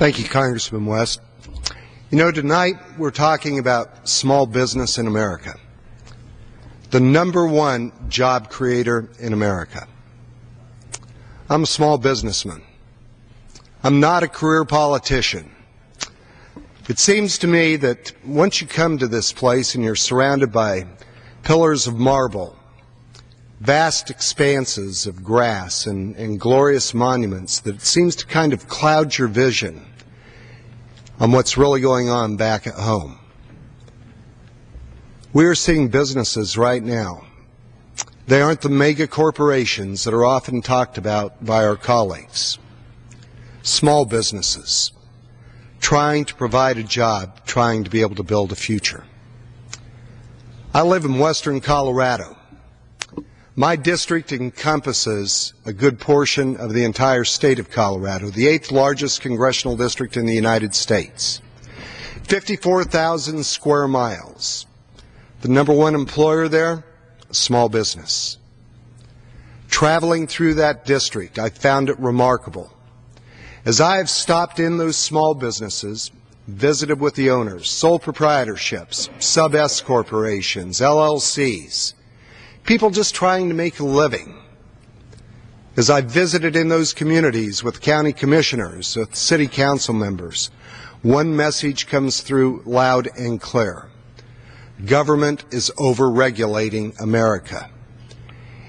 Thank you, Congressman West. You know, tonight we're talking about small business in America, the #1 job creator in America. I'm a small businessman. I'm not a career politician. It seems to me that once you come to this place and you're surrounded by pillars of marble, vast expanses of grass and glorious monuments, that it seems to kind of cloud your vision on what's really going on back at home. We are seeing businesses right now. They aren't the mega corporations that are often talked about by our colleagues. Small businesses trying to provide a job, trying to be able to build a future. I live in western Colorado. My district encompasses a good portion of the entire state of Colorado, the 8th largest congressional district in the United States. 54,000 square miles. The #1 employer there, a small business. Traveling through that district, I found it remarkable. As I have stopped in those small businesses, visited with the owners, sole proprietorships, sub-S corporations, LLCs, people just trying to make a living. As I visited in those communities with county commissioners, with city council members, one message comes through loud and clear. Government is overregulating America.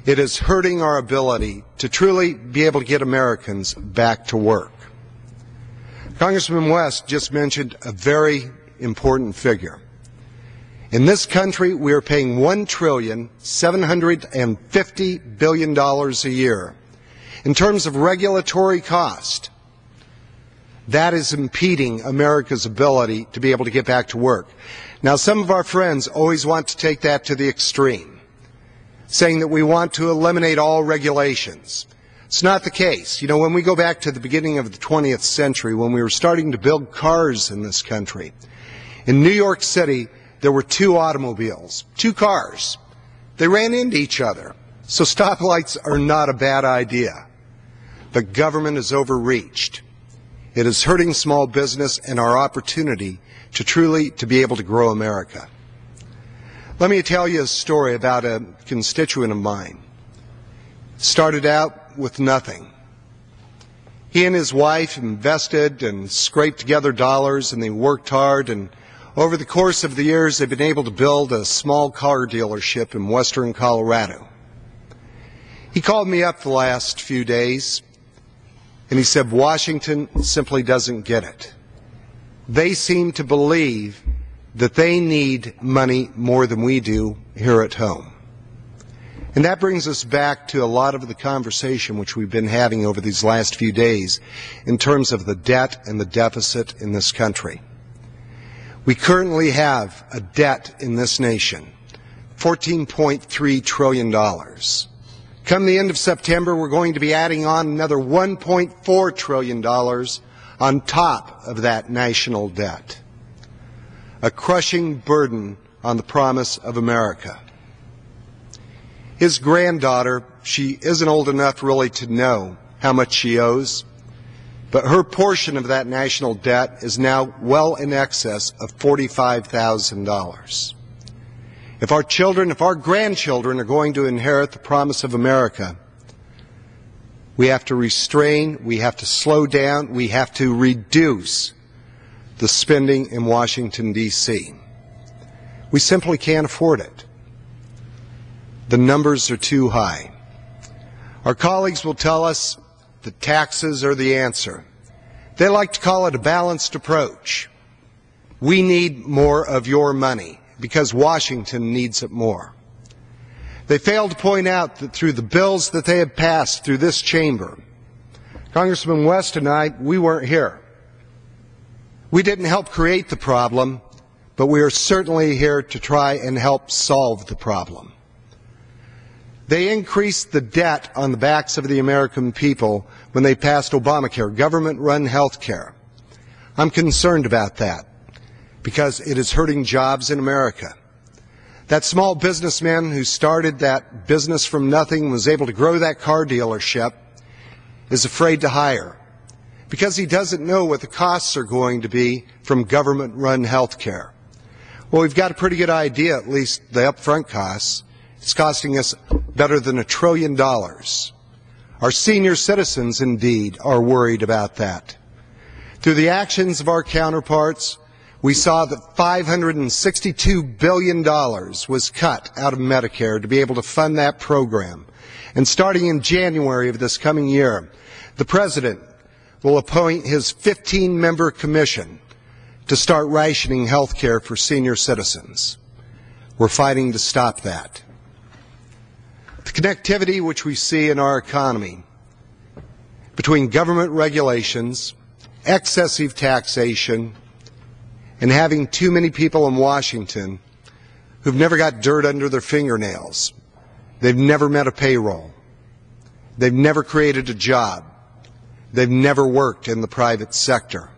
It is hurting our ability to truly be able to get Americans back to work. Congressman West just mentioned a very important figure. In this country, we are paying $1,750 billion a year. In terms of regulatory cost, that is impeding America's ability to be able to get back to work. Now, some of our friends always want to take that to the extreme, saying that we want to eliminate all regulations. It's not the case. You know, when we go back to the beginning of the 20th century, when we were starting to build cars in this country, in New York City, there were 2 automobiles, 2 cars. They ran into each other. So stoplights are not a bad idea. But government has overreached. It is hurting small business and our opportunity to truly to be able to grow America. Let me tell you a story about a constituent of mine. Started out with nothing. He and his wife invested and scraped together dollars, and they worked hard, and over the course of the years, they've been able to build a small car dealership in western Colorado. He called me up the last few days, and he said, Washington simply doesn't get it. They seem to believe that they need money more than we do here at home. And that brings us back to a lot of the conversation which we've been having over these last few days in terms of the debt and the deficit in this country. We currently have a debt in this nation, $14.3 trillion. Come the end of September, we're going to be adding on another $1.4 trillion on top of that national debt. A crushing burden on the promise of America. His granddaughter, she isn't old enough really to know how much she owes, but her portion of that national debt is now well in excess of $45,000. If our children, if our grandchildren are going to inherit the promise of America, we have to restrain, we have to slow down, we have to reduce the spending in Washington, D.C. We simply can't afford it. The numbers are too high. Our colleagues will tell us that taxes are the answer. They like to call it a balanced approach. We need more of your money because Washington needs it more. They fail to point out that through the bills that they have passed through this chamber, Congressman West and I, we weren't here. We didn't help create the problem, but we are certainly here to try and help solve the problem. They increased the debt on the backs of the American people when they passed Obamacare, government-run health care. I'm concerned about that because it is hurting jobs in America. That small businessman who started that business from nothing, was able to grow that car dealership, is afraid to hire because he doesn't know what the costs are going to be from government-run health care. Well, we've got a pretty good idea, at least the upfront costs. It's costing us better than $1 trillion. Our senior citizens, indeed, are worried about that. Through the actions of our counterparts, we saw that $562 billion was cut out of Medicare to be able to fund that program. And starting in January of this coming year, the President will appoint his 15-member commission to start rationing health care for senior citizens. We're fighting to stop that. The connectivity which we see in our economy between government regulations, excessive taxation, and having too many people in Washington who've never got dirt under their fingernails. They've never met a payroll. They've never created a job. They've never worked in the private sector.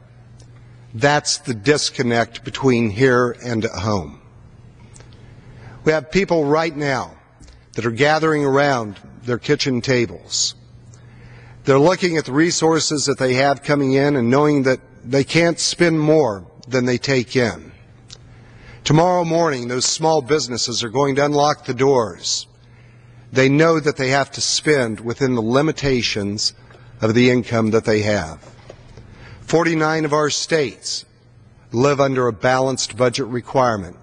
That's the disconnect between here and at home. We have people right now that are gathering around their kitchen tables. They're looking at the resources that they have coming in and knowing that they can't spend more than they take in. Tomorrow morning, those small businesses are going to unlock the doors. They know that they have to spend within the limitations of the income that they have. 49 of our states live under a balanced budget requirement,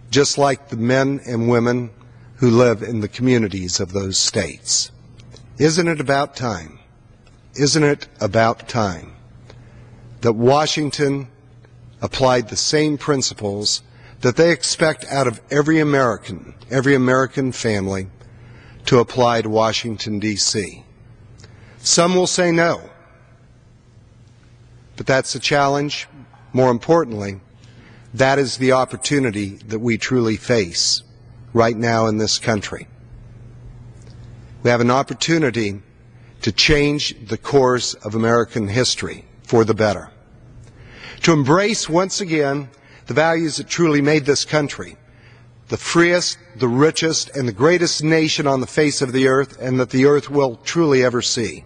just like the men and women who live in the communities of those states. Isn't it about time? Isn't it about time that Washington applied the same principles that they expect out of every American family to apply to Washington, D.C.? Some will say no, but that's a challenge. More importantly, that is the opportunity that we truly face right now in this country. We have an opportunity to change the course of American history for the better, to embrace once again the values that truly made this country the freest, the richest, and the greatest nation on the face of the earth, and that the earth will truly ever see.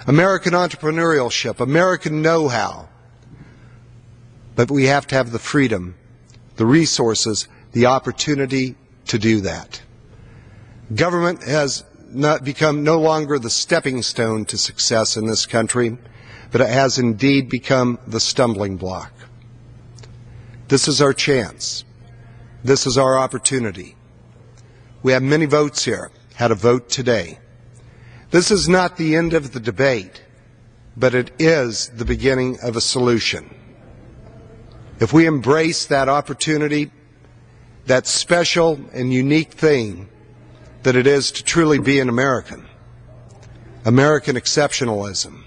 American entrepreneurship, American know-how. But we have to have the freedom, the resources, the opportunity to do that. Government has not become no longer the stepping stone to success in this country, but it has indeed become the stumbling block. This is our chance. This is our opportunity. We have many votes here, had a vote today. This is not the end of the debate, but it is the beginning of a solution. If we embrace that opportunity, that special and unique thing that it is to truly be an American, American exceptionalism,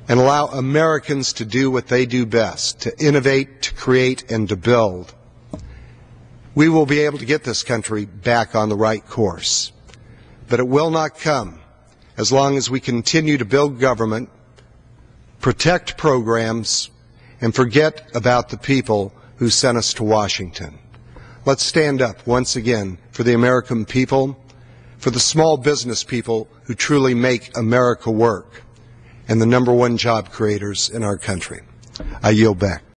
and allow Americans to do what they do best, to innovate, to create, and to build, we will be able to get this country back on the right course. But it will not come as long as we continue to build government, protect programs, and forget about the people who sent us to Washington. Let's stand up once again for the American people, for the small business people who truly make America work, and the #1 job creators in our country. I yield back.